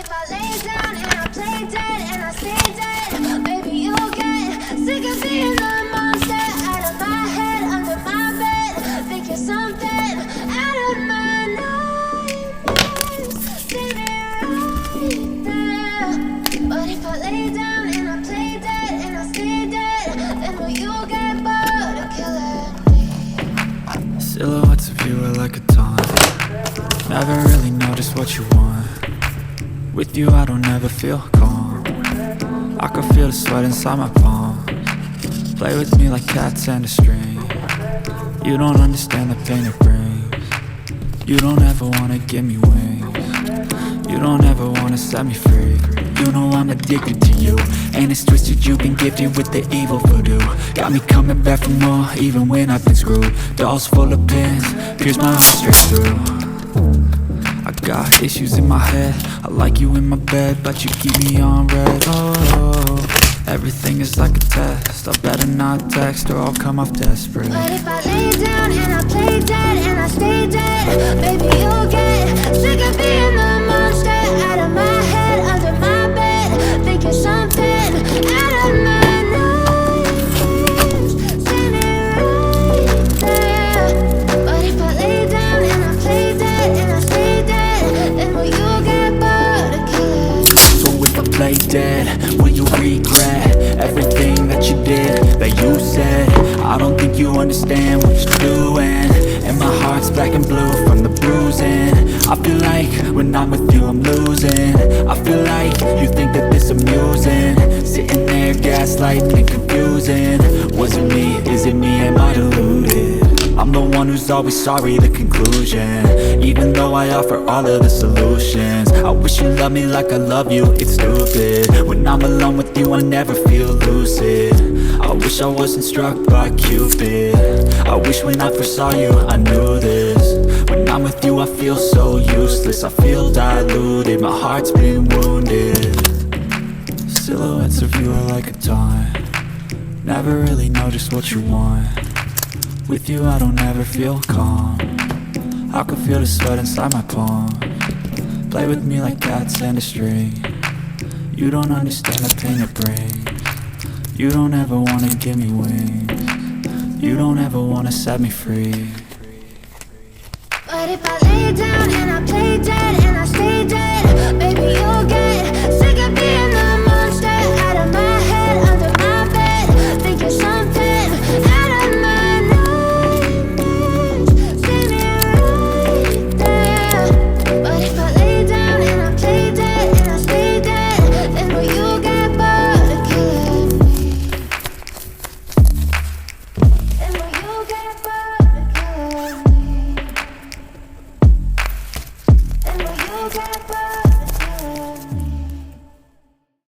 if I lay down and I play dead and I stay dead, baby, you'll get sick of being the monster out of my head, under my bed. Think you're something out of my nightmares. See me right there. But if I lay down and I play dead and I stay dead, then will you get bored of killing me? Silhouettes of you are like a taunt. Never really know just what you want. With you I don't ever feel calm. I can feel the sweat inside my palms. Play with me like cats and a string. You don't understand the pain it brings. You don't ever wanna give me wings. You don't ever wanna set me free. You know I'm addicted to you, and it's twisted, you've been gifted with the evil voodoo. Got me coming back for more, even when I've been screwed. Dolls full of pins, pierce my heart straight through. I got issues in my head, I like you in my bed, but you keep me on red. Oh, everything is like a test, I better not text or I'll come off desperate. But if I lay down and I play dead and I stay dead, baby, you'll get sick of being the monster out of my head, under my bed. Think you're something out of my nightmares. See me right there. But if I lay down and I play dead and I stay dead, then will you get bored of killing me? So if I play dead, will you regret everything that you did, that you said? I don't think you understand what you're doing, and my heart's black and blue from the bruising. I feel like when I'm with you I'm losing. I feel like you think that this amusing, sitting there gaslighting and confusing. Was it me? Is it me? Am I deluded? I'm the one who's always sorry, the conclusion. Even though I offer all of the solutions, I wish you loved me like I love you, it's stupid. When I'm alone with you I never feel lucid. I wish I wasn't struck by Cupid. I wish when I first saw you I knew this. When I'm with you I feel so useless, I feel diluted, my heart's been wounded. Silhouettes of you are like a taunt. Never really know just what you want. With you I don't ever feel calm. I can feel the sweat inside my palms. Play with me like cats and a string. You don't understand the pain it brings. You don't ever wanna give me wings. You don't ever wanna set me free. But if I lay down and I play dead and I stay dead, baby, you'll get sick of being the monster out of my head, under my bed. Think you're something out of my nightmares. See me right there. But if I lay down and I play dead and I stay dead, then will you get bored of killing me? Then will you get bored of killing me? And will you get